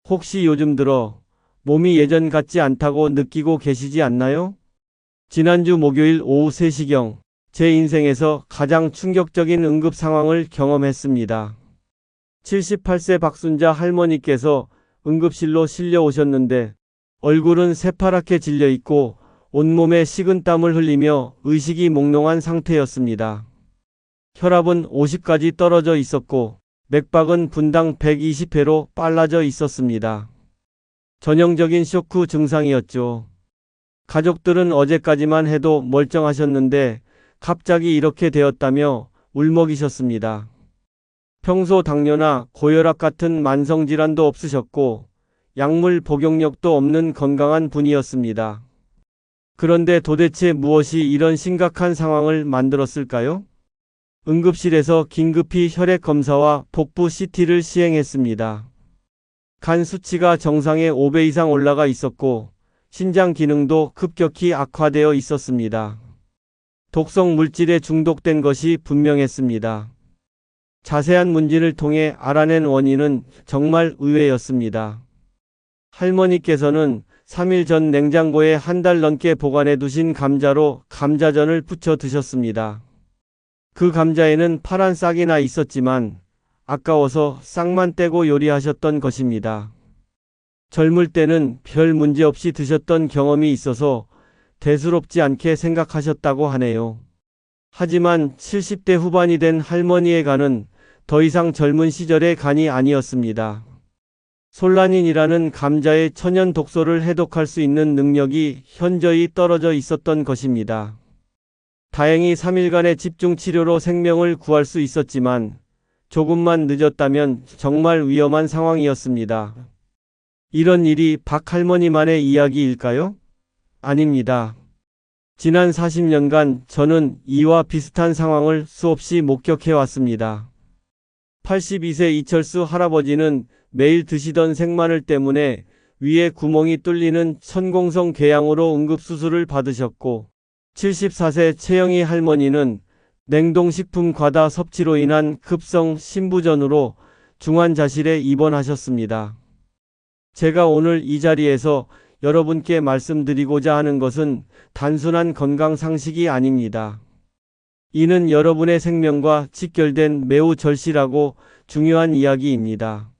혹시 요즘 들어 몸이 예전 같지 않다고 느끼고 계시지 않나요? 지난주 목요일 오후 3시경 제 인생에서 가장 충격적인 응급 상황을 경험했습니다. 78세 박순자 할머니께서 응급실로 실려 오셨는데 얼굴은 새파랗게 질려 있고 온몸에 식은땀을 흘리며 의식이 몽롱한 상태였습니다. 혈압은 50까지 떨어져 있었고 맥박은 분당 120회로 빨라져 있었습니다. 전형적인 쇼크 증상이었죠. 가족들은 어제까지만 해도 멀쩡하셨는데 갑자기 이렇게 되었다며 울먹이셨습니다. 평소 당뇨나 고혈압 같은 만성질환도 없으셨고 약물 복용력도 없는 건강한 분이었습니다. 그런데 도대체 무엇이 이런 심각한 상황을 만들었을까요? 응급실에서 긴급히 혈액 검사와 복부 CT를 시행했습니다. 간 수치가 정상의 5배 이상 올라가 있었고 신장 기능도 급격히 악화되어 있었습니다. 독성 물질에 중독된 것이 분명했습니다. 자세한 문진을 통해 알아낸 원인은 정말 의외였습니다. 할머니께서는 3일 전 냉장고에 한 달 넘게 보관해 두신 감자로 감자전을 부쳐 드셨습니다. 그 감자에는 파란 싹이 나 있었지만 아까워서 싹만 떼고 요리하셨던 것입니다. 젊을 때는 별 문제 없이 드셨던 경험이 있어서 대수롭지 않게 생각하셨다고 하네요. 하지만 70대 후반이 된 할머니의 간은 더 이상 젊은 시절의 간이 아니었습니다. 솔라닌이라는 감자의 천연 독소를 해독할 수 있는 능력이 현저히 떨어져 있었던 것입니다. 다행히 3일간의 집중 치료로 생명을 구할 수 있었지만 조금만 늦었다면 정말 위험한 상황이었습니다. 이런 일이 박 할머니만의 이야기일까요? 아닙니다. 지난 40년간 저는 이와 비슷한 상황을 수없이 목격해 왔습니다. 82세 이철수 할아버지는 매일 드시던 생마늘 때문에 위에 구멍이 뚫리는 천공성 궤양으로 응급수술을 받으셨고 74세 최영희 할머니는 냉동식품 과다 섭취로 인한 급성 심부전으로 중환자실에 입원하셨습니다. 제가 오늘 이 자리에서 여러분께 말씀드리고자 하는 것은 단순한 건강 상식이 아닙니다. 이는 여러분의 생명과 직결된 매우 절실하고 중요한 이야기입니다.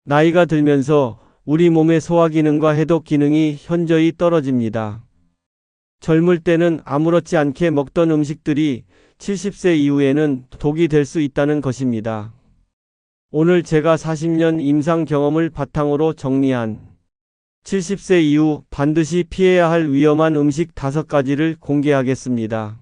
나이가 들면서 우리 몸의 소화 기능과 해독 기능이 현저히 떨어집니다. 젊을 때는 아무렇지 않게 먹던 음식들이 70세 이후에는 독이 될 수 있다는 것입니다. 오늘 제가 40년 임상 경험을 바탕으로 정리한 70세 이후 반드시 피해야 할 위험한 음식 5가지를 공개하겠습니다.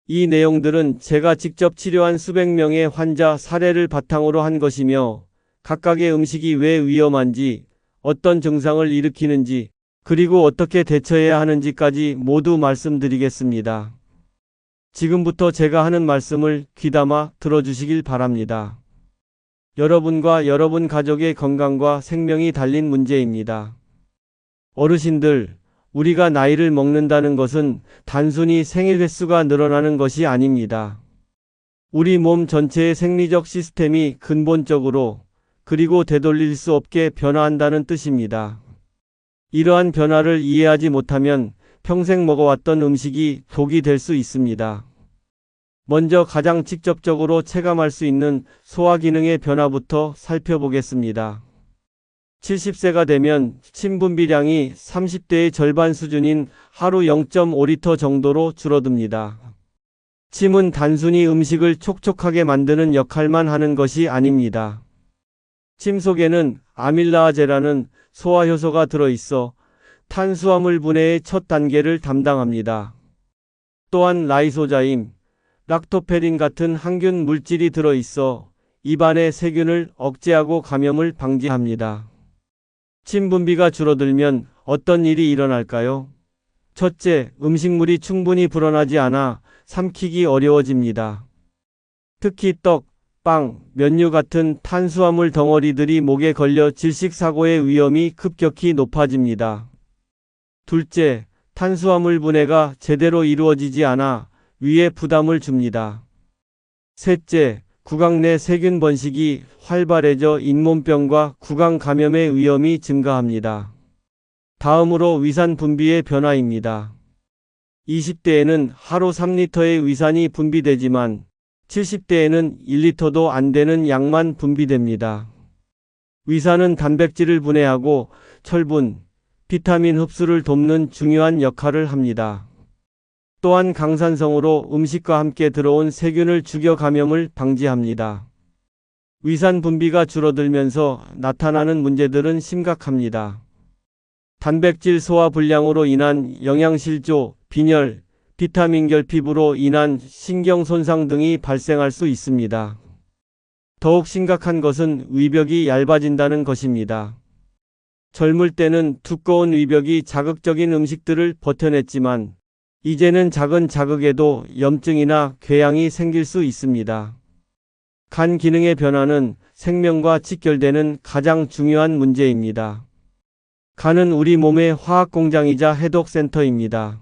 이 내용들은 제가 직접 치료한 수백 명의 환자 사례를 바탕으로 한 것이며 각각의 음식이 왜 위험한지, 어떤 증상을 일으키는지, 그리고 어떻게 대처해야 하는지까지 모두 말씀드리겠습니다. 지금부터 제가 하는 말씀을 귀담아 들어주시길 바랍니다. 여러분과 여러분 가족의 건강과 생명이 달린 문제입니다. 어르신들, 우리가 나이를 먹는다는 것은 단순히 생일 횟수가 늘어나는 것이 아닙니다. 우리 몸 전체의 생리적 시스템이 근본적으로 그리고 되돌릴 수 없게 변화한다는 뜻입니다. 이러한 변화를 이해하지 못하면 평생 먹어왔던 음식이 독이 될 수 있습니다. 먼저 가장 직접적으로 체감할 수 있는 소화 기능의 변화부터 살펴보겠습니다. 70세가 되면 침 분비량이 30대의 절반 수준인 하루 0.5리터 정도로 줄어듭니다. 침은 단순히 음식을 촉촉하게 만드는 역할만 하는 것이 아닙니다. 침 속에는 아밀라아제라는 소화효소가 들어있어 탄수화물 분해의 첫 단계를 담당합니다. 또한 라이소자임, 락토페린 같은 항균 물질이 들어있어 입안의 세균을 억제하고 감염을 방지합니다. 침 분비가 줄어들면 어떤 일이 일어날까요? 첫째, 음식물이 충분히 불어나지 않아 삼키기 어려워집니다. 특히 떡, 빵, 면류 같은 탄수화물 덩어리들이 목에 걸려 질식사고의 위험이 급격히 높아집니다. 둘째, 탄수화물 분해가 제대로 이루어지지 않아 위에 부담을 줍니다. 셋째, 구강 내 세균 번식이 활발해져 잇몸병과 구강 감염의 위험이 증가합니다. 다음으로 위산 분비의 변화입니다. 20대에는 하루 3리터의 위산이 분비되지만 70대에는 1리터도 안 되는 양만 분비됩니다. 위산은 단백질을 분해하고 철분, 비타민 흡수를 돕는 중요한 역할을 합니다. 또한 강산성으로 음식과 함께 들어온 세균을 죽여 감염을 방지합니다. 위산 분비가 줄어들면서 나타나는 문제들은 심각합니다. 단백질 소화 불량으로 인한 영양실조, 빈혈, 비타민 결핍으로 인한 신경 손상 등이 발생할 수 있습니다. 더욱 심각한 것은 위벽이 얇아진다는 것입니다. 젊을 때는 두꺼운 위벽이 자극적인 음식들을 버텨냈지만 이제는 작은 자극에도 염증이나 궤양이 생길 수 있습니다. 간 기능의 변화는 생명과 직결되는 가장 중요한 문제입니다. 간은 우리 몸의 화학 공장이자 해독센터입니다.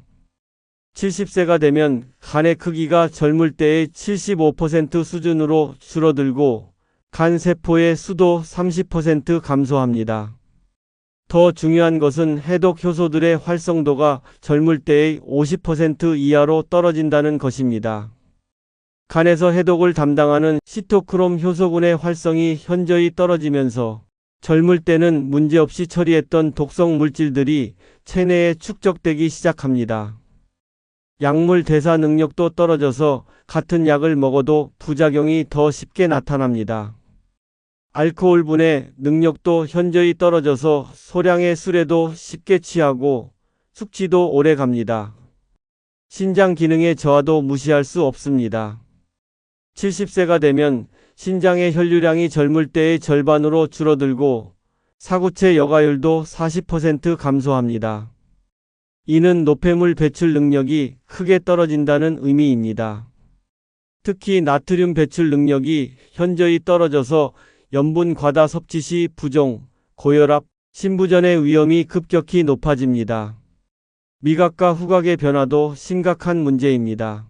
70세가 되면 간의 크기가 젊을 때의 75% 수준으로 줄어들고 간 세포의 수도 30% 감소합니다. 더 중요한 것은 해독 효소들의 활성도가 젊을 때의 50% 이하로 떨어진다는 것입니다. 간에서 해독을 담당하는 시토크롬 효소군의 활성이 현저히 떨어지면서 젊을 때는 문제없이 처리했던 독성 물질들이 체내에 축적되기 시작합니다. 약물 대사 능력도 떨어져서 같은 약을 먹어도 부작용이 더 쉽게 나타납니다. 알코올 분해 능력도 현저히 떨어져서 소량의 술에도 쉽게 취하고 숙취도 오래 갑니다. 신장 기능의 저하도 무시할 수 없습니다. 70세가 되면 신장의 혈류량이 젊을 때의 절반으로 줄어들고 사구체 여과율도 40% 감소합니다. 이는 노폐물 배출 능력이 크게 떨어진다는 의미입니다. 특히 나트륨 배출 능력이 현저히 떨어져서 염분 과다 섭취 시 부종, 고혈압, 심부전의 위험이 급격히 높아집니다. 미각과 후각의 변화도 심각한 문제입니다.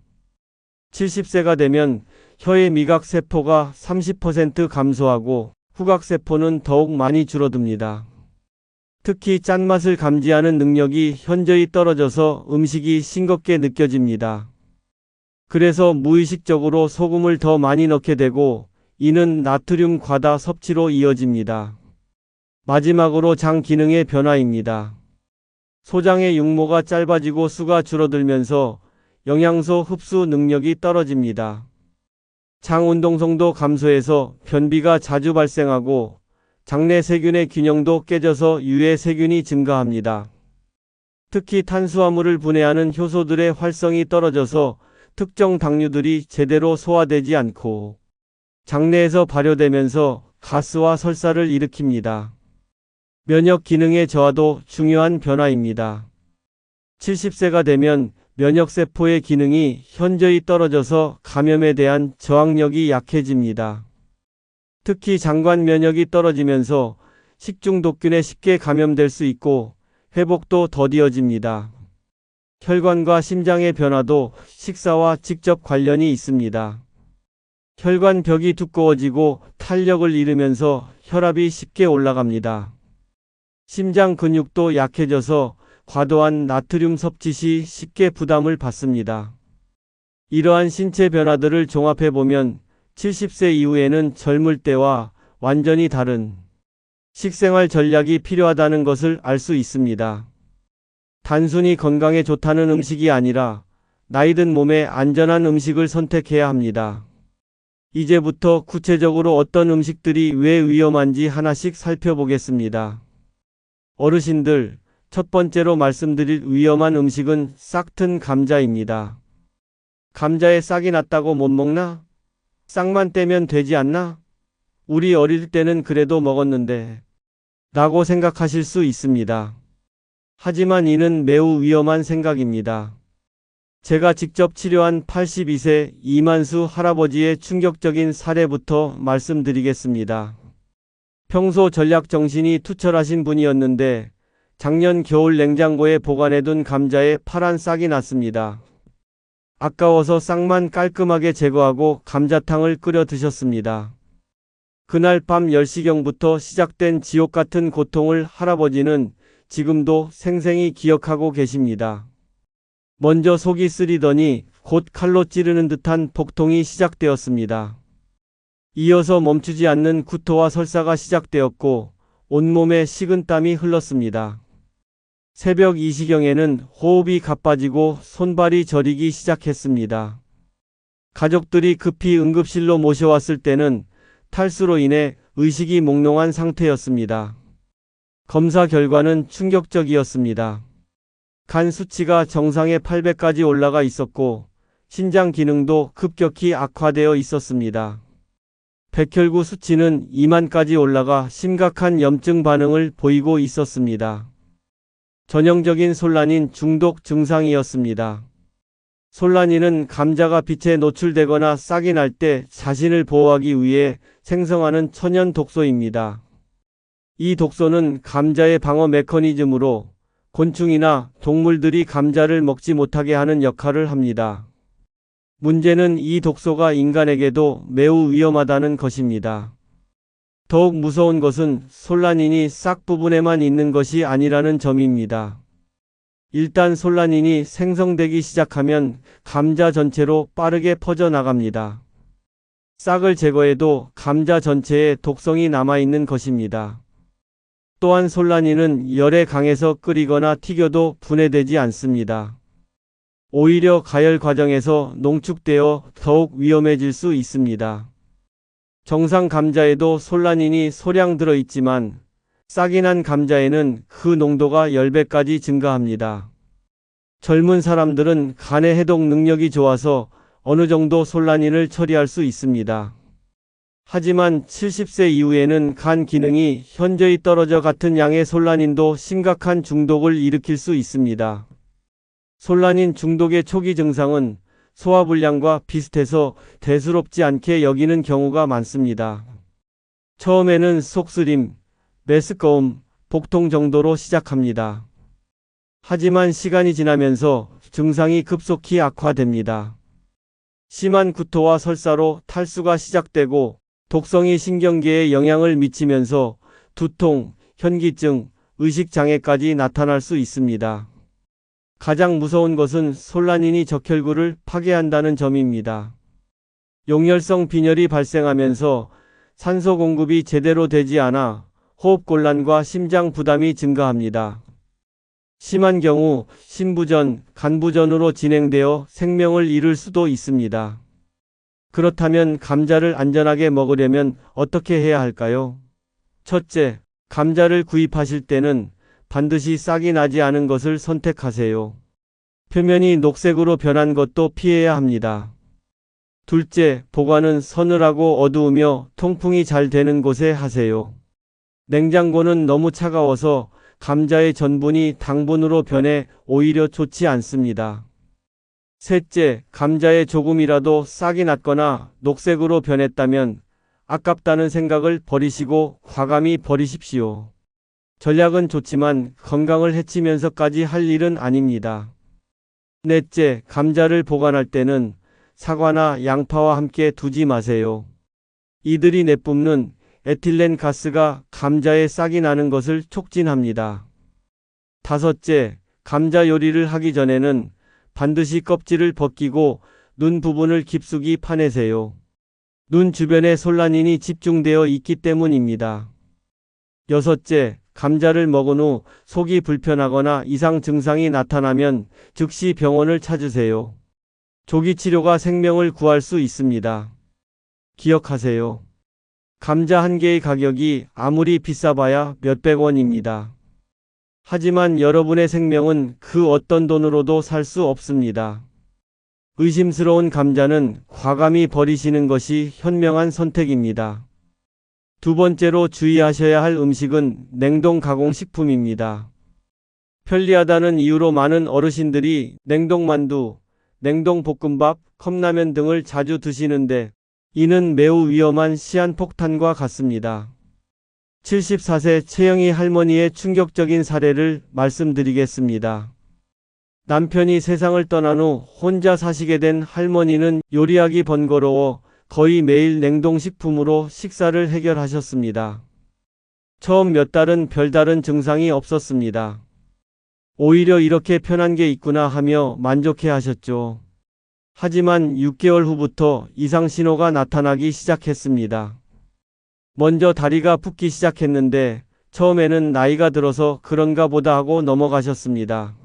70세가 되면 혀의 미각 세포가 30% 감소하고 후각 세포는 더욱 많이 줄어듭니다. 특히 짠맛을 감지하는 능력이 현저히 떨어져서 음식이 싱겁게 느껴집니다. 그래서 무의식적으로 소금을 더 많이 넣게 되고 이는 나트륨 과다 섭취로 이어집니다. 마지막으로 장 기능의 변화입니다. 소장의 육모가 짧아지고 수가 줄어들면서 영양소 흡수 능력이 떨어집니다. 장 운동성도 감소해서 변비가 자주 발생하고 장내 세균의 균형도 깨져서 유해 세균이 증가합니다. 특히 탄수화물을 분해하는 효소들의 활성이 떨어져서 특정 당류들이 제대로 소화되지 않고 장내에서 발효되면서 가스와 설사를 일으킵니다. 면역 기능의 저하도 중요한 변화입니다. 70세가 되면 면역세포의 기능이 현저히 떨어져서 감염에 대한 저항력이 약해집니다. 특히 장관 면역이 떨어지면서 식중독균에 쉽게 감염될 수 있고 회복도 더디어집니다. 혈관과 심장의 변화도 식사와 직접 관련이 있습니다. 혈관벽이 두꺼워지고 탄력을 잃으면서 혈압이 쉽게 올라갑니다. 심장 근육도 약해져서 과도한 나트륨 섭취 시 쉽게 부담을 받습니다. 이러한 신체 변화들을 종합해보면 70세 이후에는 젊을 때와 완전히 다른 식생활 전략이 필요하다는 것을 알 수 있습니다. 단순히 건강에 좋다는 음식이 아니라 나이든 몸에 안전한 음식을 선택해야 합니다. 이제부터 구체적으로 어떤 음식들이 왜 위험한지 하나씩 살펴보겠습니다. 어르신들, 첫 번째로 말씀드릴 위험한 음식은 싹튼 감자입니다. 감자에 싹이 났다고 못 먹나? 싹만 떼면 되지 않나? 우리 어릴 때는 그래도 먹었는데 라고 생각하실 수 있습니다. 하지만 이는 매우 위험한 생각입니다. 제가 직접 치료한 82세 이만수 할아버지의 충격적인 사례부터 말씀드리겠습니다. 평소 전략 정신이 투철하신 분이었는데 작년 겨울 냉장고에 보관해둔 감자에 파란 싹이 났습니다. 아까워서 싹만 깔끔하게 제거하고 감자탕을 끓여 드셨습니다. 그날 밤 10시경부터 시작된 지옥 같은 고통을 할아버지는 지금도 생생히 기억하고 계십니다. 먼저 속이 쓰리더니 곧 칼로 찌르는 듯한 복통이 시작되었습니다. 이어서 멈추지 않는 구토와 설사가 시작되었고 온몸에 식은땀이 흘렀습니다. 새벽 2시경에는 호흡이 가빠지고 손발이 저리기 시작했습니다. 가족들이 급히 응급실로 모셔왔을 때는 탈수로 인해 의식이 몽롱한 상태였습니다. 검사 결과는 충격적이었습니다. 간 수치가 정상의 800까지 올라가 있었고 신장 기능도 급격히 악화되어 있었습니다. 백혈구 수치는 2만까지 올라가 심각한 염증 반응을 보이고 있었습니다. 전형적인 솔라닌 중독 증상이었습니다. 솔라닌은 감자가 빛에 노출되거나 싹이 날 때 자신을 보호하기 위해 생성하는 천연 독소입니다. 이 독소는 감자의 방어 메커니즘으로 곤충이나 동물들이 감자를 먹지 못하게 하는 역할을 합니다. 문제는 이 독소가 인간에게도 매우 위험하다는 것입니다. 더욱 무서운 것은 솔라닌이 싹 부분에만 있는 것이 아니라는 점입니다. 일단 솔라닌이 생성되기 시작하면 감자 전체로 빠르게 퍼져나갑니다. 싹을 제거해도 감자 전체에 독성이 남아있는 것입니다. 또한 솔라닌은 열에 강해서 끓이거나 튀겨도 분해되지 않습니다. 오히려 가열 과정에서 농축되어 더욱 위험해질 수 있습니다. 정상 감자에도 솔라닌이 소량 들어있지만 싹이 난 감자에는 그 농도가 10배까지 증가합니다. 젊은 사람들은 간의 해독 능력이 좋아서 어느 정도 솔라닌을 처리할 수 있습니다. 하지만 70세 이후에는 간 기능이 현저히 떨어져 같은 양의 솔라닌도 심각한 중독을 일으킬 수 있습니다. 솔라닌 중독의 초기 증상은 소화불량과 비슷해서 대수롭지 않게 여기는 경우가 많습니다. 처음에는 속쓰림, 메스꺼움, 복통 정도로 시작합니다. 하지만 시간이 지나면서 증상이 급속히 악화됩니다. 심한 구토와 설사로 탈수가 시작되고 독성이 신경계에 영향을 미치면서 두통, 현기증, 의식장애까지 나타날 수 있습니다. 가장 무서운 것은 솔라닌이 적혈구를 파괴한다는 점입니다. 용혈성 빈혈이 발생하면서 산소 공급이 제대로 되지 않아 호흡곤란과 심장 부담이 증가합니다. 심한 경우 심부전, 간부전으로 진행되어 생명을 잃을 수도 있습니다. 그렇다면 감자를 안전하게 먹으려면 어떻게 해야 할까요? 첫째, 감자를 구입하실 때는 반드시 싹이 나지 않은 것을 선택하세요. 표면이 녹색으로 변한 것도 피해야 합니다. 둘째, 보관은 서늘하고 어두우며 통풍이 잘 되는 곳에 하세요. 냉장고는 너무 차가워서 감자의 전분이 당분으로 변해 오히려 좋지 않습니다. 셋째, 감자에 조금이라도 싹이 났거나 녹색으로 변했다면 아깝다는 생각을 버리시고 과감히 버리십시오. 전략은 좋지만 건강을 해치면서까지 할 일은 아닙니다. 넷째, 감자를 보관할 때는 사과나 양파와 함께 두지 마세요. 이들이 내뿜는 에틸렌 가스가 감자에 싹이 나는 것을 촉진합니다. 다섯째, 감자 요리를 하기 전에는 반드시 껍질을 벗기고 눈 부분을 깊숙이 파내세요. 눈 주변에 솔라닌이 집중되어 있기 때문입니다. 여섯째, 감자를 먹은 후 속이 불편하거나 이상 증상이 나타나면 즉시 병원을 찾으세요. 조기 치료가 생명을 구할 수 있습니다. 기억하세요. 감자 한 개의 가격이 아무리 비싸봐야 몇백 원입니다. 하지만 여러분의 생명은 그 어떤 돈으로도 살 수 없습니다. 의심스러운 감자는 과감히 버리시는 것이 현명한 선택입니다. 두 번째로 주의하셔야 할 음식은 냉동 가공식품입니다. 편리하다는 이유로 많은 어르신들이 냉동만두, 냉동볶음밥, 컵라면 등을 자주 드시는데 이는 매우 위험한 시한폭탄과 같습니다. 74세 최영희 할머니의 충격적인 사례를 말씀드리겠습니다. 남편이 세상을 떠난 후 혼자 사시게 된 할머니는 요리하기 번거로워 거의 매일 냉동식품으로 식사를 해결하셨습니다. 처음 몇 달은 별다른 증상이 없었습니다. 오히려 이렇게 편한 게 있구나 하며 만족해 하셨죠. 하지만 6개월 후부터 이상 신호가 나타나기 시작했습니다. 먼저 다리가 붓기 시작했는데 처음에는 나이가 들어서 그런가 보다 하고 넘어가셨습니다.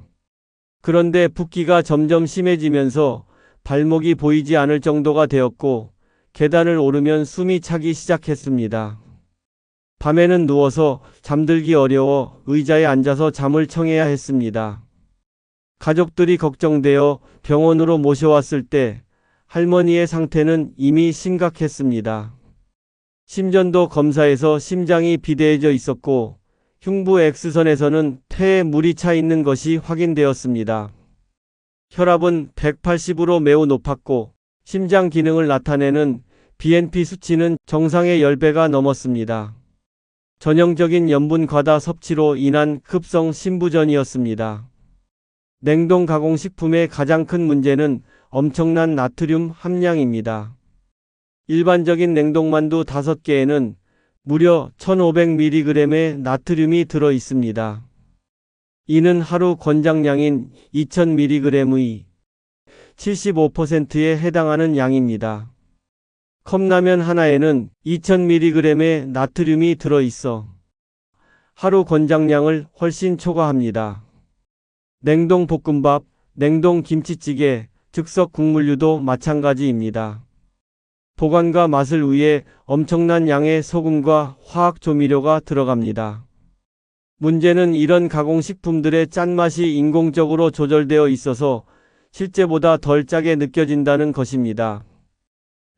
그런데 붓기가 점점 심해지면서 발목이 보이지 않을 정도가 되었고 계단을 오르면 숨이 차기 시작했습니다. 밤에는 누워서 잠들기 어려워 의자에 앉아서 잠을 청해야 했습니다. 가족들이 걱정되어 병원으로 모셔왔을 때 할머니의 상태는 이미 심각했습니다. 심전도 검사에서 심장이 비대해져 있었고 흉부 X선에서는 폐에 물이 차 있는 것이 확인되었습니다. 혈압은 180으로 매우 높았고 심장 기능을 나타내는 BNP 수치는 정상의 10배가 넘었습니다. 전형적인 염분 과다 섭취로 인한 급성 심부전이었습니다. 냉동 가공식품의 가장 큰 문제는 엄청난 나트륨 함량입니다. 일반적인 냉동만두 5개에는 무려 1500mg의 나트륨이 들어 있습니다. 이는 하루 권장량인 2000mg의 75%에 해당하는 양입니다. 컵라면 하나에는 2000mg의 나트륨이 들어 있어 하루 권장량을 훨씬 초과합니다. 냉동 볶음밥, 냉동 김치찌개, 즉석 국물류도 마찬가지입니다. 보관과 맛을 위해 엄청난 양의 소금과 화학 조미료가 들어갑니다. 문제는 이런 가공식품들의 짠맛이 인공적으로 조절되어 있어서 실제보다 덜 짜게 느껴진다는 것입니다.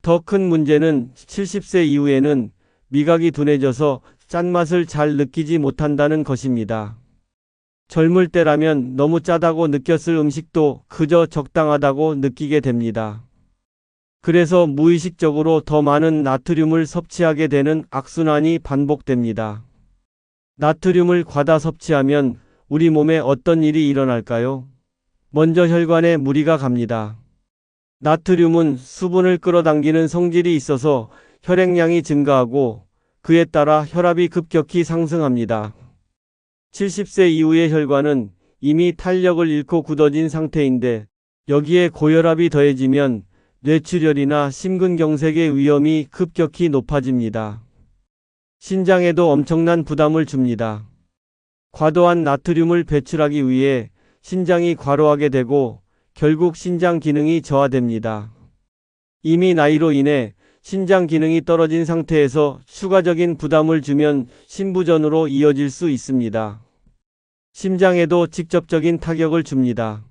더 큰 문제는 70세 이후에는 미각이 둔해져서 짠맛을 잘 느끼지 못한다는 것입니다. 젊을 때라면 너무 짜다고 느꼈을 음식도 그저 적당하다고 느끼게 됩니다. 그래서 무의식적으로 더 많은 나트륨을 섭취하게 되는 악순환이 반복됩니다. 나트륨을 과다 섭취하면 우리 몸에 어떤 일이 일어날까요? 먼저 혈관에 무리가 갑니다. 나트륨은 수분을 끌어당기는 성질이 있어서 혈액량이 증가하고 그에 따라 혈압이 급격히 상승합니다. 70세 이후의 혈관은 이미 탄력을 잃고 굳어진 상태인데 여기에 고혈압이 더해지면 뇌출혈이나 심근경색의 위험이 급격히 높아집니다. 신장에도 엄청난 부담을 줍니다. 과도한 나트륨을 배출하기 위해 신장이 과로하게 되고 결국 신장 기능이 저하됩니다. 이미 나이로 인해 신장 기능이 떨어진 상태에서 추가적인 부담을 주면 심부전으로 이어질 수 있습니다. 심장에도 직접적인 타격을 줍니다.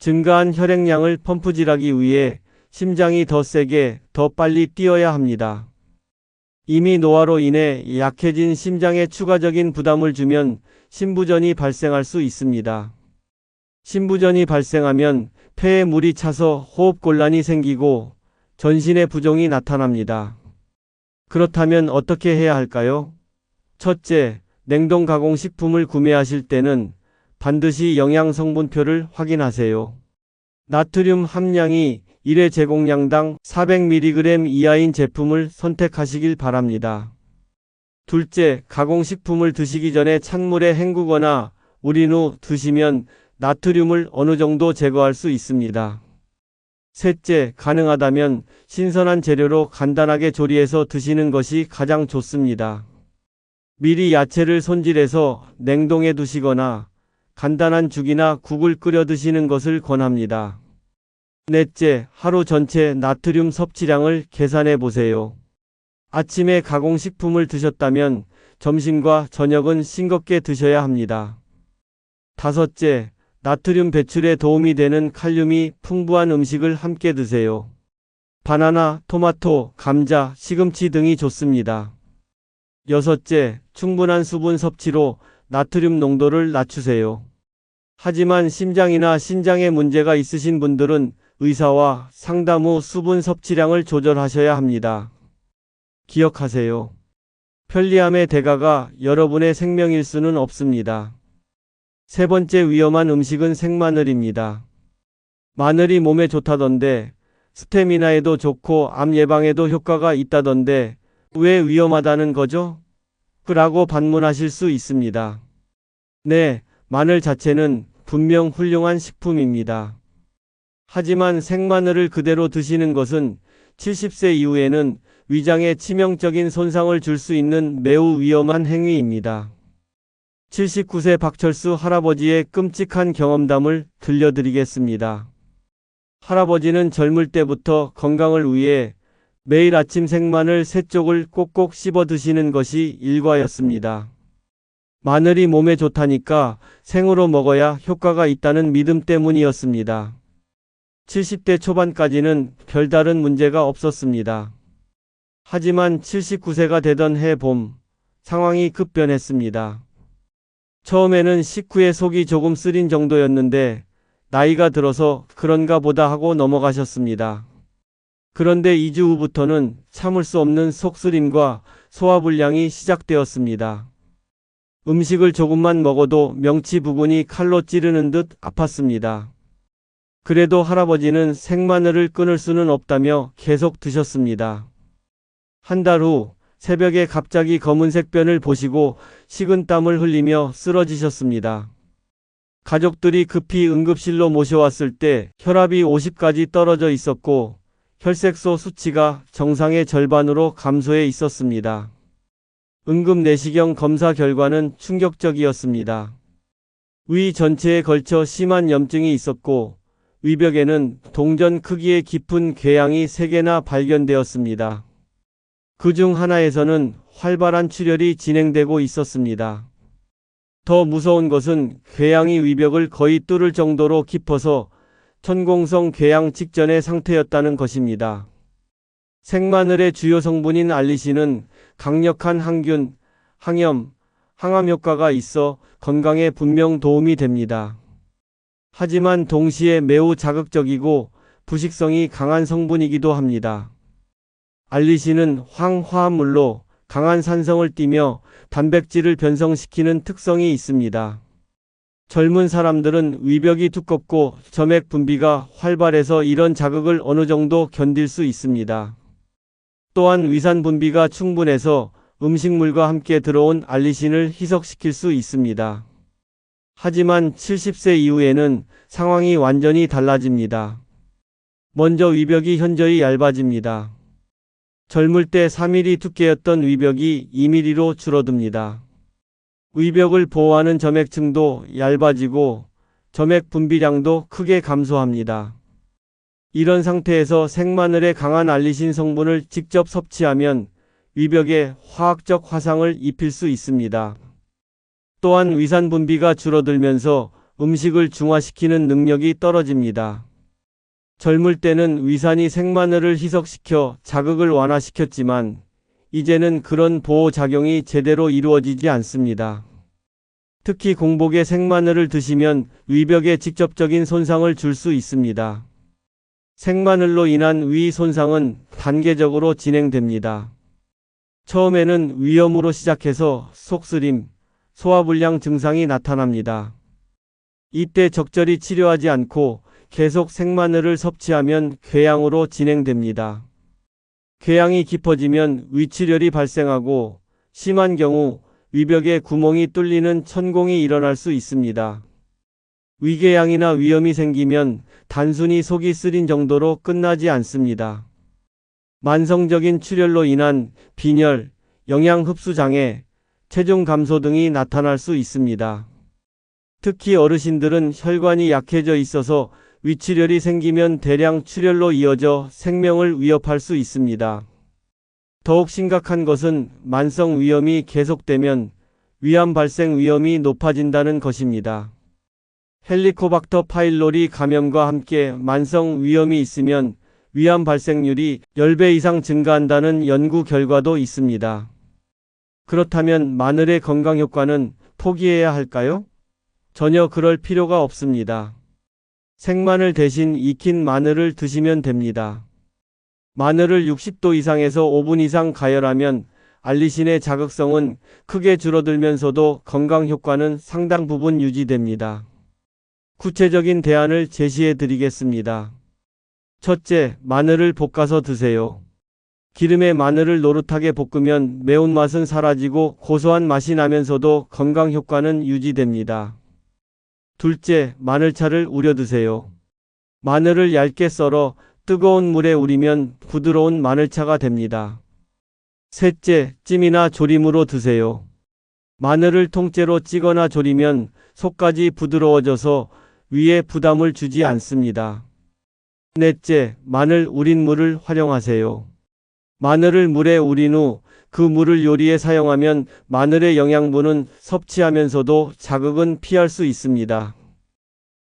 증가한 혈액량을 펌프질하기 위해 심장이 더 세게, 더 빨리 뛰어야 합니다. 이미 노화로 인해 약해진 심장에 추가적인 부담을 주면 심부전이 발생할 수 있습니다. 심부전이 발생하면 폐에 물이 차서 호흡곤란이 생기고 전신에 부종이 나타납니다. 그렇다면 어떻게 해야 할까요? 첫째, 냉동 가공식품을 구매하실 때는 반드시 영양성분표를 확인하세요. 나트륨 함량이 1회 제공량당 400mg 이하인 제품을 선택하시길 바랍니다. 둘째, 가공식품을 드시기 전에 찬물에 헹구거나 우린 후 드시면 나트륨을 어느 정도 제거할 수 있습니다. 셋째, 가능하다면 신선한 재료로 간단하게 조리해서 드시는 것이 가장 좋습니다. 미리 야채를 손질해서 냉동해 두시거나 간단한 죽이나 국을 끓여 드시는 것을 권합니다. 넷째, 하루 전체 나트륨 섭취량을 계산해 보세요. 아침에 가공식품을 드셨다면 점심과 저녁은 싱겁게 드셔야 합니다. 다섯째, 나트륨 배출에 도움이 되는 칼륨이 풍부한 음식을 함께 드세요. 바나나, 토마토, 감자, 시금치 등이 좋습니다. 여섯째, 충분한 수분 섭취로 나트륨 농도를 낮추세요. 하지만 심장이나 신장에 문제가 있으신 분들은 의사와 상담 후 수분 섭취량을 조절하셔야 합니다. 기억하세요. 편리함의 대가가 여러분의 생명일 수는 없습니다. 세 번째 위험한 음식은 생마늘입니다. 마늘이 몸에 좋다던데, 스태미나에도 좋고 암 예방에도 효과가 있다던데 왜 위험하다는 거죠? 라고 반문하실 수 있습니다. 네, 마늘 자체는 분명 훌륭한 식품입니다. 하지만 생마늘을 그대로 드시는 것은 70세 이후에는 위장에 치명적인 손상을 줄 수 있는 매우 위험한 행위입니다. 79세 박철수 할아버지의 끔찍한 경험담을 들려드리겠습니다. 할아버지는 젊을 때부터 건강을 위해 매일 아침 생마늘 3쪽을 꼭꼭 씹어 드시는 것이 일과였습니다. 마늘이 몸에 좋다니까 생으로 먹어야 효과가 있다는 믿음 때문이었습니다. 70대 초반까지는 별다른 문제가 없었습니다. 하지만 79세가 되던 해 봄, 상황이 급변했습니다. 처음에는 식후에 속이 조금 쓰린 정도였는데 나이가 들어서 그런가 보다 하고 넘어가셨습니다. 그런데 2주 후부터는 참을 수 없는 속쓰림과 소화불량이 시작되었습니다. 음식을 조금만 먹어도 명치 부분이 칼로 찌르는 듯 아팠습니다. 그래도 할아버지는 생마늘을 끊을 수는 없다며 계속 드셨습니다. 한 달 후 새벽에 갑자기 검은색 변을 보시고 식은땀을 흘리며 쓰러지셨습니다. 가족들이 급히 응급실로 모셔왔을 때 혈압이 50까지 떨어져 있었고 혈색소 수치가 정상의 절반으로 감소해 있었습니다. 응급 내시경 검사 결과는 충격적이었습니다. 위 전체에 걸쳐 심한 염증이 있었고 위벽에는 동전 크기의 깊은 궤양이 3개나 발견되었습니다. 그중 하나에서는 활발한 출혈이 진행되고 있었습니다. 더 무서운 것은 궤양이 위벽을 거의 뚫을 정도로 깊어서 천공성 궤양 직전의 상태였다는 것입니다. 생마늘의 주요 성분인 알리신은 강력한 항균, 항염, 항암 효과가 있어 건강에 분명 도움이 됩니다. 하지만 동시에 매우 자극적이고 부식성이 강한 성분이기도 합니다. 알리신은 황화합물로 강한 산성을 띠며 단백질을 변성시키는 특성이 있습니다. 젊은 사람들은 위벽이 두껍고 점액 분비가 활발해서 이런 자극을 어느 정도 견딜 수 있습니다. 또한 위산 분비가 충분해서 음식물과 함께 들어온 알리신을 희석시킬 수 있습니다. 하지만 70세 이후에는 상황이 완전히 달라집니다. 먼저 위벽이 현저히 얇아집니다. 젊을 때 3mm 두께였던 위벽이 2mm로 줄어듭니다. 위벽을 보호하는 점액층도 얇아지고 점액 분비량도 크게 감소합니다. 이런 상태에서 생마늘의 강한 알리신 성분을 직접 섭취하면 위벽에 화학적 화상을 입힐 수 있습니다. 또한 위산 분비가 줄어들면서 음식을 중화시키는 능력이 떨어집니다. 젊을 때는 위산이 생마늘을 희석시켜 자극을 완화시켰지만 이제는 그런 보호작용이 제대로 이루어지지 않습니다. 특히 공복에 생마늘을 드시면 위벽에 직접적인 손상을 줄 수 있습니다. 생마늘로 인한 위 손상은 단계적으로 진행됩니다. 처음에는 위염으로 시작해서 속쓰림, 소화불량 증상이 나타납니다. 이때 적절히 치료하지 않고 계속 생마늘을 섭취하면 궤양으로 진행됩니다. 궤양이 깊어지면 위출혈이 발생하고 심한 경우 위벽에 구멍이 뚫리는 천공이 일어날 수 있습니다. 위궤양이나 위염이 생기면 단순히 속이 쓰린 정도로 끝나지 않습니다. 만성적인 출혈로 인한 빈혈, 영양 흡수 장애, 체중 감소 등이 나타날 수 있습니다. 특히 어르신들은 혈관이 약해져 있어서 위출혈이 생기면 대량 출혈로 이어져 생명을 위협할 수 있습니다. 더욱 심각한 것은 만성 위염이 계속되면 위암 발생 위험이 높아진다는 것입니다. 헬리코박터 파일로리 감염과 함께 만성 위염이 있으면 위암 발생률이 10배 이상 증가한다는 연구 결과도 있습니다. 그렇다면 마늘의 건강 효과는 포기해야 할까요? 전혀 그럴 필요가 없습니다. 생마늘 대신 익힌 마늘을 드시면 됩니다. 마늘을 60도 이상에서 5분 이상 가열하면 알리신의 자극성은 크게 줄어들면서도 건강 효과는 상당 부분 유지됩니다. 구체적인 대안을 제시해 드리겠습니다. 첫째, 마늘을 볶아서 드세요. 기름에 마늘을 노릇하게 볶으면 매운맛은 사라지고 고소한 맛이 나면서도 건강 효과는 유지됩니다. 둘째, 마늘차를 우려 드세요. 마늘을 얇게 썰어 뜨거운 물에 우리면 부드러운 마늘차가 됩니다. 셋째, 찜이나 조림으로 드세요. 마늘을 통째로 찌거나 조리면 속까지 부드러워져서 위에 부담을 주지 않습니다. 넷째, 마늘 우린 물을 활용하세요. 마늘을 물에 우린 후 그 물을 요리에 사용하면 마늘의 영양분은 섭취하면서도 자극은 피할 수 있습니다.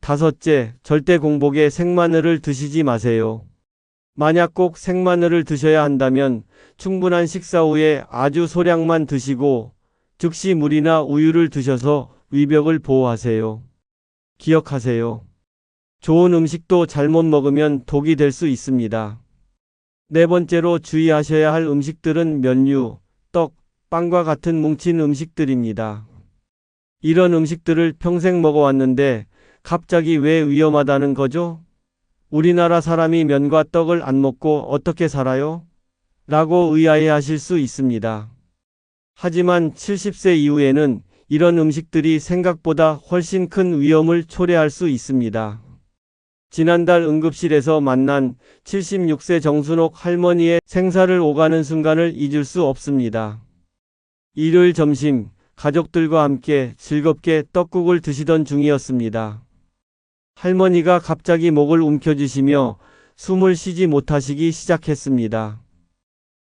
다섯째, 절대 공복에 생마늘을 드시지 마세요. 만약 꼭 생마늘을 드셔야 한다면 충분한 식사 후에 아주 소량만 드시고 즉시 물이나 우유를 드셔서 위벽을 보호하세요. 기억하세요. 좋은 음식도 잘못 먹으면 독이 될 수 있습니다. 네 번째로 주의하셔야 할 음식들은 면류, 떡, 빵과 같은 뭉친 음식들입니다. 이런 음식들을 평생 먹어왔는데 갑자기 왜 위험하다는 거죠? 우리나라 사람이 면과 떡을 안 먹고 어떻게 살아요? 라고 의아해하실 수 있습니다. 하지만 70세 이후에는 이런 음식들이 생각보다 훨씬 큰 위험을 초래할 수 있습니다. 지난달 응급실에서 만난 76세 정순옥 할머니의 생사를 오가는 순간을 잊을 수 없습니다. 일요일 점심, 가족들과 함께 즐겁게 떡국을 드시던 중이었습니다. 할머니가 갑자기 목을 움켜쥐시며 숨을 쉬지 못하시기 시작했습니다.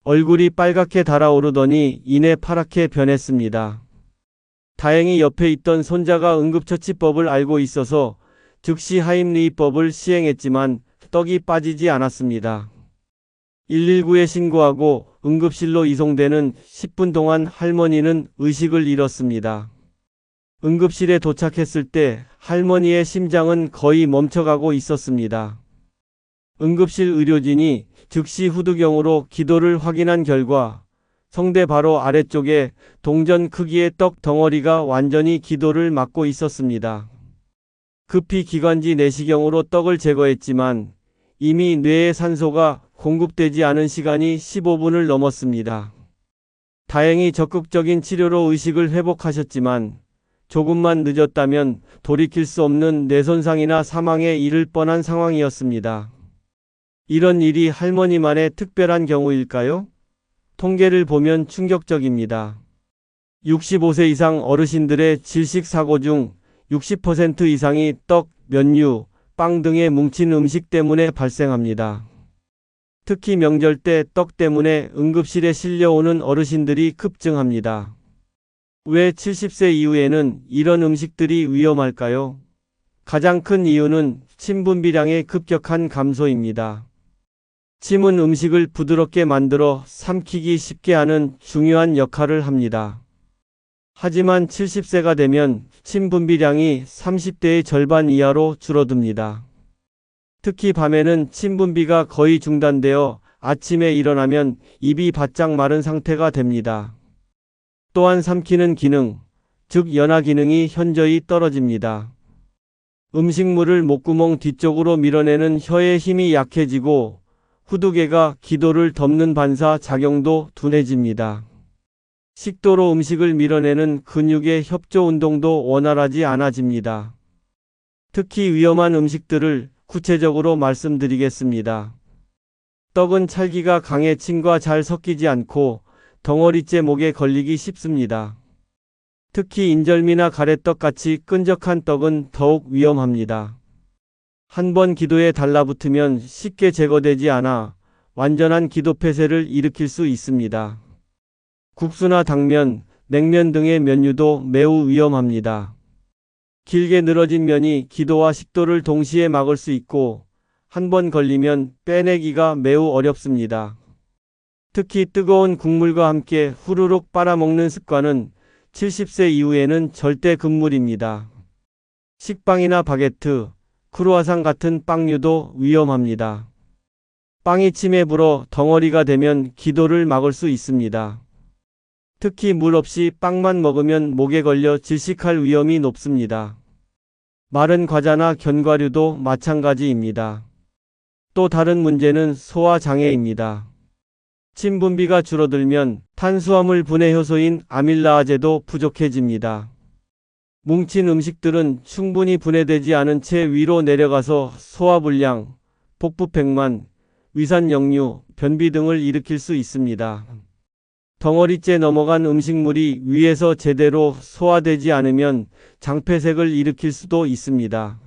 얼굴이 빨갛게 달아오르더니 이내 파랗게 변했습니다. 다행히 옆에 있던 손자가 응급처치법을 알고 있어서 즉시 하임리히법을 시행했지만 떡이 빠지지 않았습니다. 119에 신고하고 응급실로 이송되는 10분 동안 할머니는 의식을 잃었습니다. 응급실에 도착했을 때 할머니의 심장은 거의 멈춰가고 있었습니다. 응급실 의료진이 즉시 후두경으로 기도를 확인한 결과 성대 바로 아래쪽에 동전 크기의 떡 덩어리가 완전히 기도를 막고 있었습니다. 급히 기관지 내시경으로 떡을 제거했지만 이미 뇌에 산소가 공급되지 않은 시간이 15분을 넘었습니다. 다행히 적극적인 치료로 의식을 회복하셨지만 조금만 늦었다면 돌이킬 수 없는 뇌손상이나 사망에 이를 뻔한 상황이었습니다. 이런 일이 할머니만의 특별한 경우일까요? 통계를 보면 충격적입니다. 65세 이상 어르신들의 질식사고 중 60% 이상이 떡, 면류, 빵 등의 뭉친 음식 때문에 발생합니다. 특히 명절 때 떡 때문에 응급실에 실려오는 어르신들이 급증합니다. 왜 70세 이후에는 이런 음식들이 위험할까요? 가장 큰 이유는 침 분비량의 급격한 감소입니다. 침은 음식을 부드럽게 만들어 삼키기 쉽게 하는 중요한 역할을 합니다. 하지만 70세가 되면 침 분비량이 30대의 절반 이하로 줄어듭니다. 특히 밤에는 침 분비가 거의 중단되어 아침에 일어나면 입이 바짝 마른 상태가 됩니다. 또한 삼키는 기능, 즉 연화 기능이 현저히 떨어집니다. 음식물을 목구멍 뒤쪽으로 밀어내는 혀의 힘이 약해지고 후두개가 기도를 덮는 반사 작용도 둔해집니다. 식도로 음식을 밀어내는 근육의 협조 운동도 원활하지 않아집니다. 특히 위험한 음식들을 구체적으로 말씀드리겠습니다. 떡은 찰기가 강해 침과 잘 섞이지 않고 덩어리째 목에 걸리기 쉽습니다. 특히 인절미나 가래떡 같이 끈적한 떡은 더욱 위험합니다. 한번 기도에 달라붙으면 쉽게 제거되지 않아 완전한 기도 폐쇄를 일으킬 수 있습니다. 국수나 당면, 냉면 등의 면류도 매우 위험합니다. 길게 늘어진 면이 기도와 식도를 동시에 막을 수 있고 한번 걸리면 빼내기가 매우 어렵습니다. 특히 뜨거운 국물과 함께 후루룩 빨아먹는 습관은 70세 이후에는 절대 금물입니다. 식빵이나 바게트, 크루아상 같은 빵류도 위험합니다. 빵이 침에 불어 덩어리가 되면 기도를 막을 수 있습니다. 특히 물 없이 빵만 먹으면 목에 걸려 질식할 위험이 높습니다. 마른 과자나 견과류도 마찬가지입니다. 또 다른 문제는 소화장애입니다. 침 분비가 줄어들면 탄수화물 분해 효소인 아밀라아제도 부족해집니다. 뭉친 음식들은 충분히 분해되지 않은 채 위로 내려가서 소화불량, 복부팽만, 위산역류, 변비 등을 일으킬 수 있습니다. 덩어리째 넘어간 음식물이 위에서 제대로 소화되지 않으면 장폐색을 일으킬 수도 있습니다.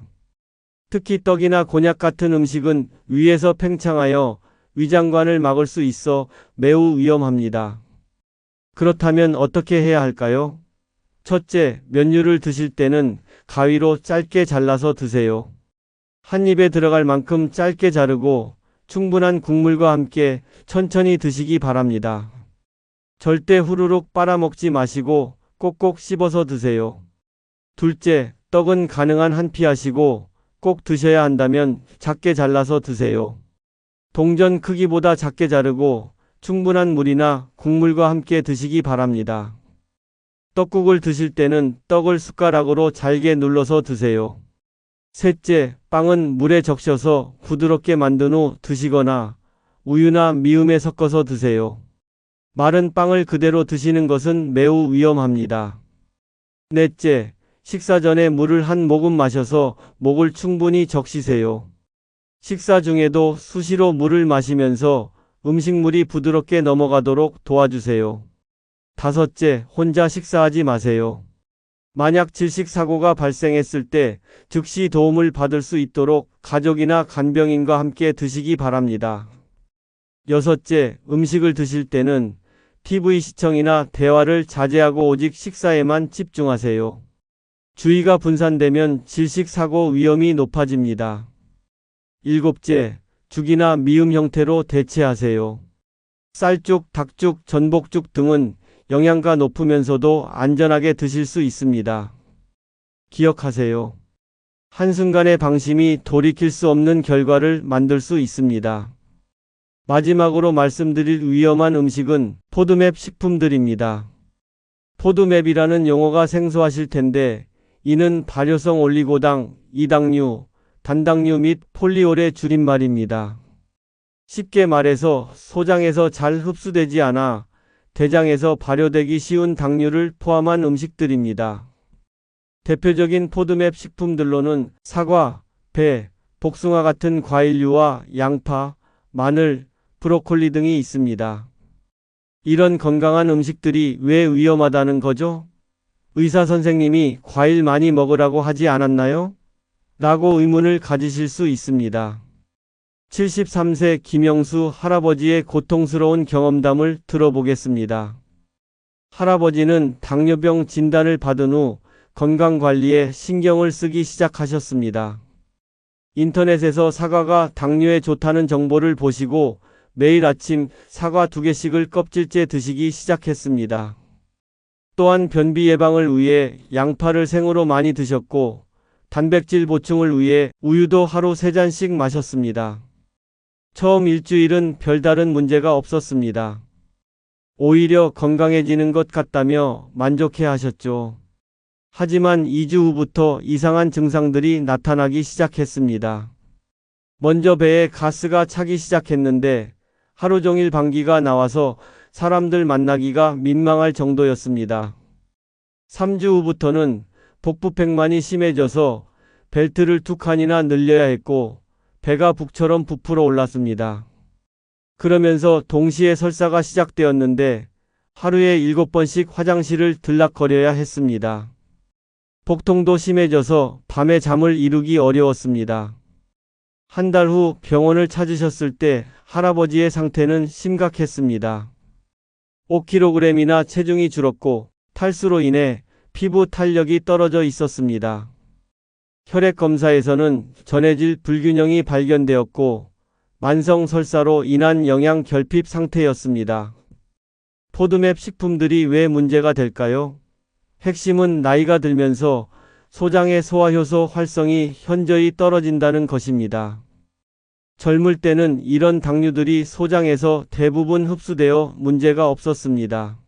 특히 떡이나 곤약 같은 음식은 위에서 팽창하여 위장관을 막을 수 있어 매우 위험합니다. 그렇다면 어떻게 해야 할까요? 첫째, 면류를 드실 때는 가위로 짧게 잘라서 드세요. 한 입에 들어갈 만큼 짧게 자르고 충분한 국물과 함께 천천히 드시기 바랍니다. 절대 후루룩 빨아먹지 마시고 꼭꼭 씹어서 드세요. 둘째, 떡은 가능한 한 피하시고 꼭 드셔야 한다면 작게 잘라서 드세요. 동전 크기보다 작게 자르고 충분한 물이나 국물과 함께 드시기 바랍니다. 떡국을 드실 때는 떡을 숟가락으로 잘게 눌러서 드세요. 셋째, 빵은 물에 적셔서 부드럽게 만든 후 드시거나 우유나 미음에 섞어서 드세요. 마른 빵을 그대로 드시는 것은 매우 위험합니다. 넷째, 식사 전에 물을 한 모금 마셔서 목을 충분히 적시세요. 식사 중에도 수시로 물을 마시면서 음식물이 부드럽게 넘어가도록 도와주세요. 다섯째, 혼자 식사하지 마세요. 만약 질식 사고가 발생했을 때 즉시 도움을 받을 수 있도록 가족이나 간병인과 함께 드시기 바랍니다. 여섯째, 음식을 드실 때는 TV 시청이나 대화를 자제하고 오직 식사에만 집중하세요. 주의가 분산되면 질식 사고 위험이 높아집니다. 일곱째, 죽이나 미음 형태로 대체하세요. 쌀죽, 닭죽, 전복죽 등은 영양가 높으면서도 안전하게 드실 수 있습니다. 기억하세요. 한순간의 방심이 돌이킬 수 없는 결과를 만들 수 있습니다. 마지막으로 말씀드릴 위험한 음식은 포드맵 식품들입니다. 포드맵이라는 용어가 생소하실 텐데 이는 발효성 올리고당, 이당류, 단당류 및 폴리올의 줄임말입니다. 쉽게 말해서 소장에서 잘 흡수되지 않아 대장에서 발효되기 쉬운 당류를 포함한 음식들입니다. 대표적인 포드맵 식품들로는 사과, 배, 복숭아 같은 과일류와 양파, 마늘, 브로콜리 등이 있습니다. 이런 건강한 음식들이 왜 위험하다는 거죠? 의사 선생님이 과일 많이 먹으라고 하지 않았나요? 라고 의문을 가지실 수 있습니다. 73세 김영수 할아버지의 고통스러운 경험담을 들어보겠습니다. 할아버지는 당뇨병 진단을 받은 후 건강관리에 신경을 쓰기 시작하셨습니다. 인터넷에서 사과가 당뇨에 좋다는 정보를 보시고 매일 아침 사과 2개씩을 껍질째 드시기 시작했습니다. 또한 변비 예방을 위해 양파를 생으로 많이 드셨고 단백질 보충을 위해 우유도 하루 3잔씩 마셨습니다. 처음 일주일은 별다른 문제가 없었습니다. 오히려 건강해지는 것 같다며 만족해 하셨죠. 하지만 2주 후부터 이상한 증상들이 나타나기 시작했습니다. 먼저 배에 가스가 차기 시작했는데 하루 종일 방귀가 나와서 사람들 만나기가 민망할 정도였습니다. 3주 후부터는 복부팽만이 심해져서 벨트를 2칸이나 늘려야 했고 배가 북처럼 부풀어 올랐습니다. 그러면서 동시에 설사가 시작되었는데 하루에 7번씩 화장실을 들락거려야 했습니다. 복통도 심해져서 밤에 잠을 이루기 어려웠습니다. 한 달 후 병원을 찾으셨을 때 할아버지의 상태는 심각했습니다. 5kg이나 체중이 줄었고 탈수로 인해 피부 탄력이 떨어져 있었습니다. 혈액 검사에서는 전해질 불균형이 발견되었고 만성 설사로 인한 영양 결핍 상태였습니다. 포드맵 식품들이 왜 문제가 될까요? 핵심은 나이가 들면서 소장의 소화효소 활성이 현저히 떨어진다는 것입니다. 젊을 때는 이런 당류들이 소장에서 대부분 흡수되어 문제가 없었습니다.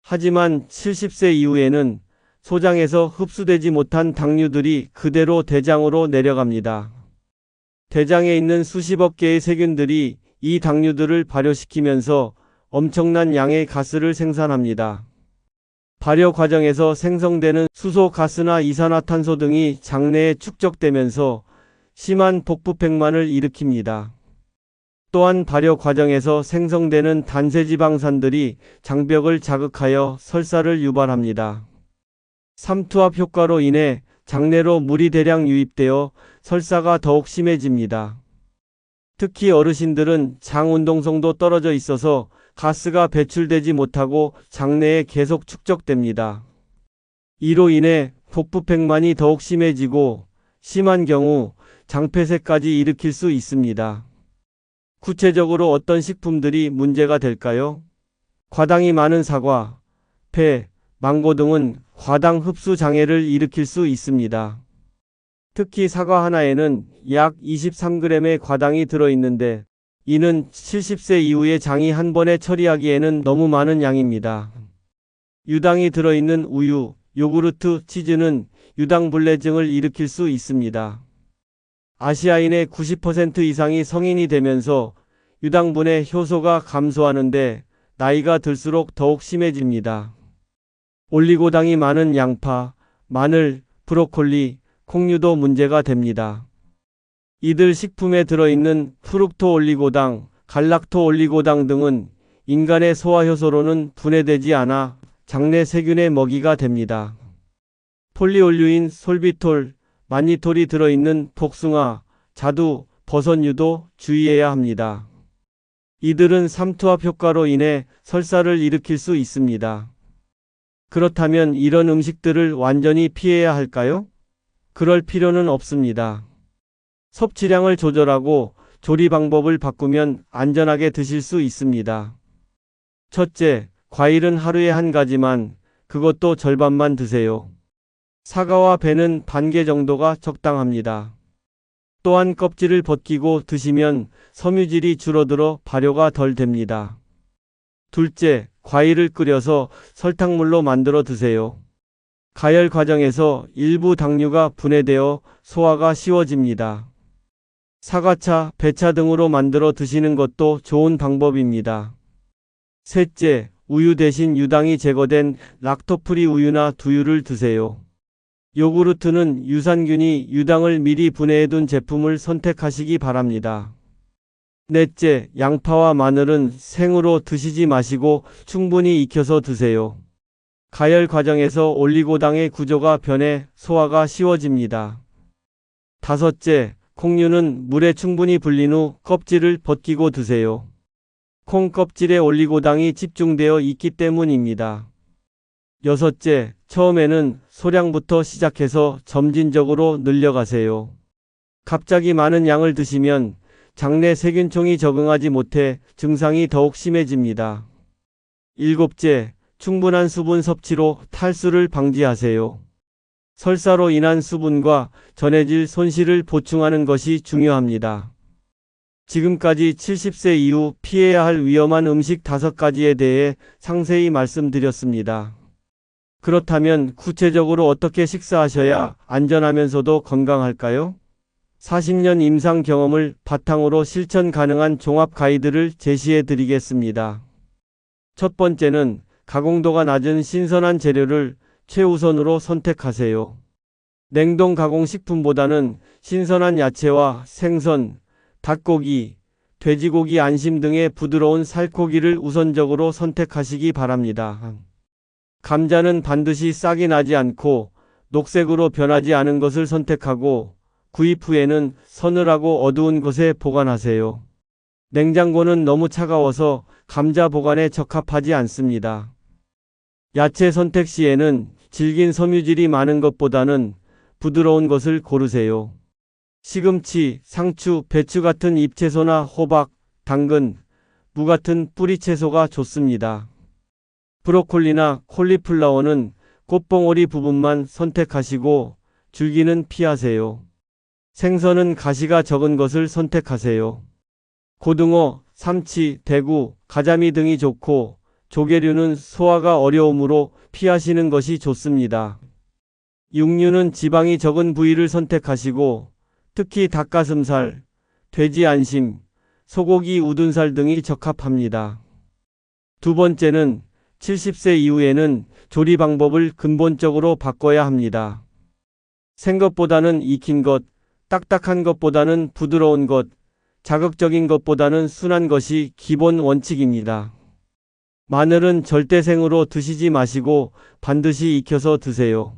하지만 70세 이후에는 소장에서 흡수되지 못한 당류들이 그대로 대장으로 내려갑니다. 대장에 있는 수십억 개의 세균들이 이 당류들을 발효시키면서 엄청난 양의 가스를 생산합니다. 발효 과정에서 생성되는 수소, 가스나 이산화탄소 등이 장내에 축적되면서 심한 복부팽만을 일으킵니다. 또한 발효 과정에서 생성되는 단세지방산들이 장벽을 자극하여 설사를 유발합니다. 삼투압 효과로 인해 장내로 물이 대량 유입되어 설사가 더욱 심해집니다. 특히 어르신들은 장 운동성도 떨어져 있어서 가스가 배출되지 못하고 장내에 계속 축적됩니다. 이로 인해 복부팽만이 더욱 심해지고 심한 경우 장폐색까지 일으킬 수 있습니다. 구체적으로 어떤 식품들이 문제가 될까요? 과당이 많은 사과, 배, 망고 등은 과당 흡수 장애를 일으킬 수 있습니다. 특히 사과 하나에는 약 23g의 과당이 들어있는데 이는 70세 이후의 장이 한 번에 처리하기에는 너무 많은 양입니다. 유당이 들어있는 우유, 요구르트, 치즈는 유당불내증을 일으킬 수 있습니다. 아시아인의 90% 이상이 성인이 되면서 유당분의 효소가 감소하는데 나이가 들수록 더욱 심해집니다. 올리고당이 많은 양파, 마늘, 브로콜리, 콩류도 문제가 됩니다. 이들 식품에 들어있는 프룩토 올리고당, 갈락토 올리고당 등은 인간의 소화효소로는 분해되지 않아 장내 세균의 먹이가 됩니다. 폴리올류인 솔비톨, 마니톨이 들어있는 복숭아, 자두, 버섯류도 주의해야 합니다. 이들은 삼투압 효과로 인해 설사를 일으킬 수 있습니다. 그렇다면 이런 음식들을 완전히 피해야 할까요? 그럴 필요는 없습니다. 섭취량을 조절하고 조리 방법을 바꾸면 안전하게 드실 수 있습니다. 첫째, 과일은 하루에 한 가지만, 그것도 절반만 드세요. 사과와 배는 반 개 정도가 적당합니다. 또한 껍질을 벗기고 드시면 섬유질이 줄어들어 발효가 덜 됩니다. 둘째, 과일을 끓여서 설탕물로 만들어 드세요. 가열 과정에서 일부 당류가 분해되어 소화가 쉬워집니다. 사과차, 배차 등으로 만들어 드시는 것도 좋은 방법입니다. 셋째, 우유 대신 유당이 제거된 락토프리 우유나 두유를 드세요. 요구르트는 유산균이 유당을 미리 분해해둔 제품을 선택하시기 바랍니다. 넷째, 양파와 마늘은 생으로 드시지 마시고 충분히 익혀서 드세요. 가열 과정에서 올리고당의 구조가 변해 소화가 쉬워집니다. 다섯째, 콩류는 물에 충분히 불린 후 껍질을 벗기고 드세요. 콩 껍질에 올리고당이 집중되어 있기 때문입니다. 여섯째, 처음에는 소량부터 시작해서 점진적으로 늘려가세요. 갑자기 많은 양을 드시면 장내 세균총이 적응하지 못해 증상이 더욱 심해집니다. 일곱째, 충분한 수분 섭취로 탈수를 방지하세요. 설사로 인한 수분과 전해질 손실을 보충하는 것이 중요합니다. 지금까지 70세 이후 피해야 할 위험한 음식 5가지에 대해 상세히 말씀드렸습니다. 그렇다면 구체적으로 어떻게 식사하셔야 안전하면서도 건강할까요? 40년 임상 경험을 바탕으로 실천 가능한 종합 가이드를 제시해 드리겠습니다. 첫 번째는 가공도가 낮은 신선한 재료를 최우선으로 선택하세요. 냉동 가공식품보다는 신선한 야채와 생선, 닭고기, 돼지고기 안심 등의 부드러운 살코기를 우선적으로 선택하시기 바랍니다. 감자는 반드시 싹이 나지 않고 녹색으로 변하지 않은 것을 선택하고 구입 후에는 서늘하고 어두운 곳에 보관하세요. 냉장고는 너무 차가워서 감자 보관에 적합하지 않습니다. 야채 선택 시에는 질긴 섬유질이 많은 것보다는 부드러운 것을 고르세요. 시금치, 상추, 배추 같은 잎채소나 호박, 당근, 무 같은 뿌리채소가 좋습니다. 브로콜리나 콜리플라워는 꽃봉오리 부분만 선택하시고 줄기는 피하세요. 생선은 가시가 적은 것을 선택하세요. 고등어, 삼치, 대구, 가자미 등이 좋고 조개류는 소화가 어려우므로 피하시는 것이 좋습니다. 육류는 지방이 적은 부위를 선택하시고 특히 닭가슴살, 돼지 안심, 소고기 우둔살 등이 적합합니다. 두 번째는 70세 이후에는 조리 방법을 근본적으로 바꿔야 합니다. 생것보다는 익힌 것, 딱딱한 것보다는 부드러운 것, 자극적인 것보다는 순한 것이 기본 원칙입니다. 마늘은 절대 생으로 드시지 마시고 반드시 익혀서 드세요.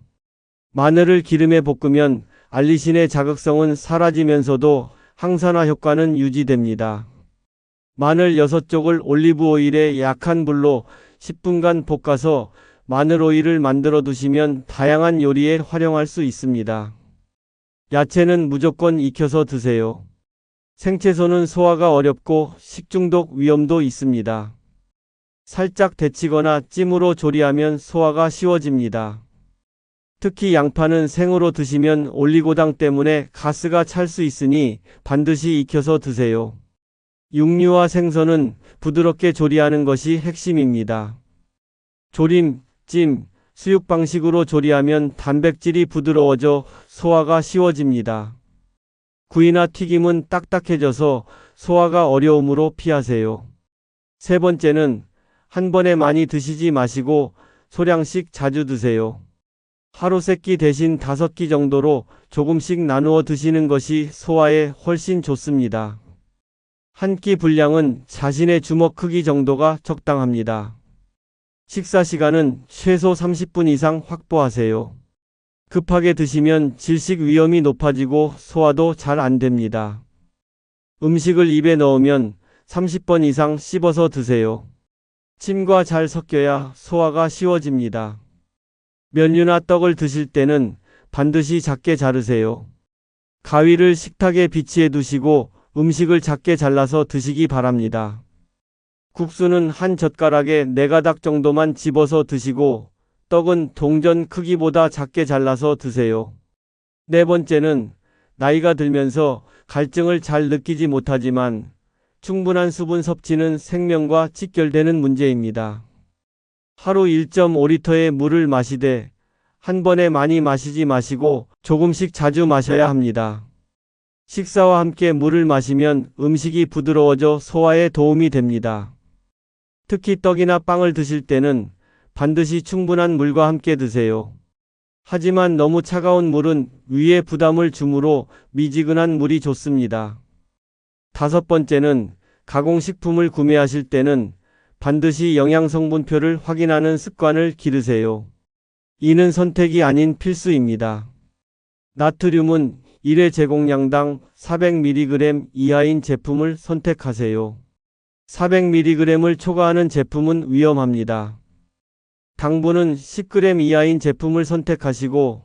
마늘을 기름에 볶으면 알리신의 자극성은 사라지면서도 항산화 효과는 유지됩니다. 마늘 6쪽을 올리브 오일에 약한 불로 10분간 볶아서 마늘 오일을 만들어 두시면 다양한 요리에 활용할 수 있습니다. 야채는 무조건 익혀서 드세요. 생채소는 소화가 어렵고 식중독 위험도 있습니다. 살짝 데치거나 찜으로 조리하면 소화가 쉬워집니다. 특히 양파는 생으로 드시면 올리고당 때문에 가스가 찰 수 있으니 반드시 익혀서 드세요. 육류와 생선은 부드럽게 조리하는 것이 핵심입니다. 조림, 찜, 수육 방식으로 조리하면 단백질이 부드러워져 소화가 쉬워집니다. 구이나 튀김은 딱딱해져서 소화가 어려우므로 피하세요. 세 번째는 한 번에 많이 드시지 마시고 소량씩 자주 드세요. 하루 3끼 대신 5끼 정도로 조금씩 나누어 드시는 것이 소화에 훨씬 좋습니다. 한 끼 분량은 자신의 주먹 크기 정도가 적당합니다. 식사 시간은 최소 30분 이상 확보하세요. 급하게 드시면 질식 위험이 높아지고 소화도 잘 안 됩니다. 음식을 입에 넣으면 30번 이상 씹어서 드세요. 침과 잘 섞여야 소화가 쉬워집니다. 면류나 떡을 드실 때는 반드시 작게 자르세요. 가위를 식탁에 비치해 두시고 음식을 작게 잘라서 드시기 바랍니다. 국수는 한 젓가락에 4가닥 정도만 집어서 드시고 떡은 동전 크기보다 작게 잘라서 드세요. 네 번째는 나이가 들면서 갈증을 잘 느끼지 못하지만 충분한 수분 섭취는 생명과 직결되는 문제입니다. 하루 1.5리터의 물을 마시되 한 번에 많이 마시지 마시고 조금씩 자주 마셔야 합니다. 식사와 함께 물을 마시면 음식이 부드러워져 소화에 도움이 됩니다. 특히 떡이나 빵을 드실 때는 반드시 충분한 물과 함께 드세요. 하지만 너무 차가운 물은 위에 부담을 주므로 미지근한 물이 좋습니다. 다섯 번째는 가공식품을 구매하실 때는 반드시 영양성분표를 확인하는 습관을 기르세요. 이는 선택이 아닌 필수입니다. 나트륨은 1회 제공량당 400mg 이하인 제품을 선택하세요. 400mg을 초과하는 제품은 위험합니다. 당분은 10g 이하인 제품을 선택하시고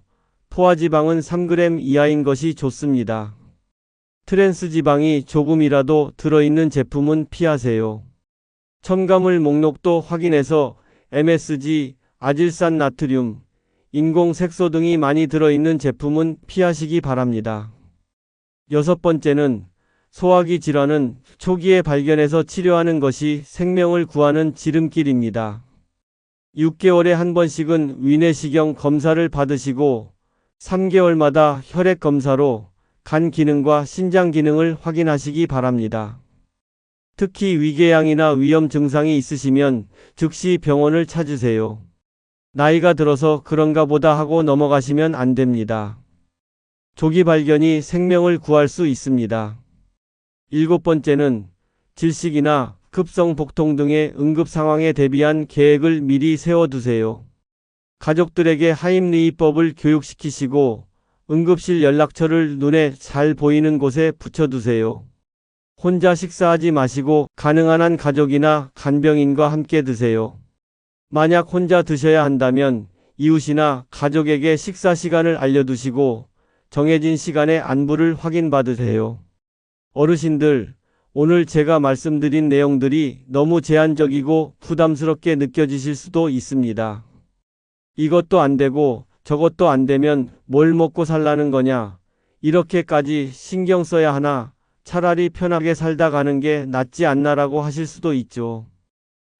포화지방은 3g 이하인 것이 좋습니다. 트랜스지방이 조금이라도 들어있는 제품은 피하세요. 첨가물 목록도 확인해서 MSG, 아질산 나트륨, 인공색소 등이 많이 들어있는 제품은 피하시기 바랍니다. 여섯 번째는 소화기 질환은 초기에 발견해서 치료하는 것이 생명을 구하는 지름길입니다. 6개월에 한 번씩은 위내시경 검사를 받으시고 3개월마다 혈액 검사로 간 기능과 신장 기능을 확인하시기 바랍니다. 특히 위궤양이나 위염 증상이 있으시면 즉시 병원을 찾으세요. 나이가 들어서 그런가 보다 하고 넘어가시면 안 됩니다. 조기 발견이 생명을 구할 수 있습니다. 일곱 번째는 질식이나 급성 복통 등의 응급 상황에 대비한 계획을 미리 세워두세요. 가족들에게 하임리히법을 교육시키시고 응급실 연락처를 눈에 잘 보이는 곳에 붙여두세요. 혼자 식사하지 마시고 가능한 한 가족이나 간병인과 함께 드세요. 만약 혼자 드셔야 한다면 이웃이나 가족에게 식사 시간을 알려두시고 정해진 시간에 안부를 확인받으세요. 어르신들, 오늘 제가 말씀드린 내용들이 너무 제한적이고 부담스럽게 느껴지실 수도 있습니다. 이것도 안 되고 저것도 안 되면 뭘 먹고 살라는 거냐? 이렇게까지 신경 써야 하나? 차라리 편하게 살다 가는 게 낫지 않나라고 하실 수도 있죠.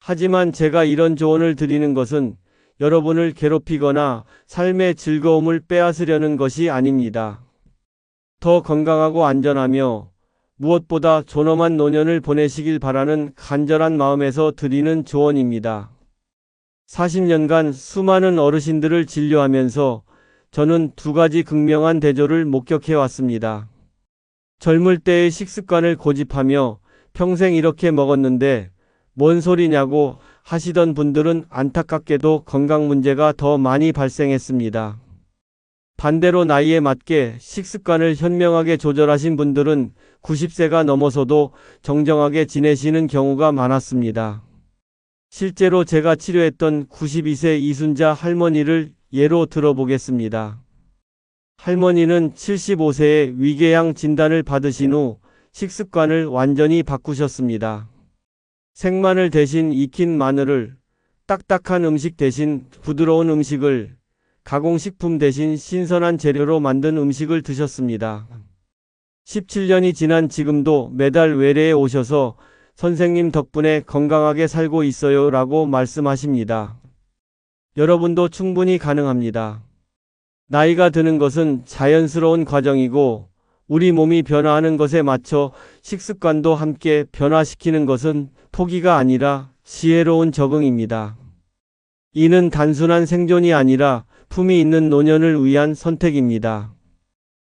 하지만 제가 이런 조언을 드리는 것은 여러분을 괴롭히거나 삶의 즐거움을 빼앗으려는 것이 아닙니다. 더 건강하고 안전하며 무엇보다 존엄한 노년을 보내시길 바라는 간절한 마음에서 드리는 조언입니다. 40년간 수많은 어르신들을 진료하면서 저는 두 가지 극명한 대조를 목격해 왔습니다. 젊을 때의 식습관을 고집하며 평생 이렇게 먹었는데 뭔 소리냐고 하시던 분들은 안타깝게도 건강 문제가 더 많이 발생했습니다. 반대로 나이에 맞게 식습관을 현명하게 조절하신 분들은 90세가 넘어서도 정정하게 지내시는 경우가 많았습니다. 실제로 제가 치료했던 92세 이순자 할머니를 예로 들어보겠습니다. 할머니는 75세에 위궤양 진단을 받으신 후 식습관을 완전히 바꾸셨습니다. 생마늘 대신 익힌 마늘을, 딱딱한 음식 대신 부드러운 음식을, 가공식품 대신 신선한 재료로 만든 음식을 드셨습니다. 17년이 지난 지금도 매달 외래에 오셔서 선생님 덕분에 건강하게 살고 있어요 라고 말씀하십니다. 여러분도 충분히 가능합니다. 나이가 드는 것은 자연스러운 과정이고 우리 몸이 변화하는 것에 맞춰 식습관도 함께 변화시키는 것은 포기가 아니라 지혜로운 적응입니다. 이는 단순한 생존이 아니라 품위 있는 노년을 위한 선택입니다.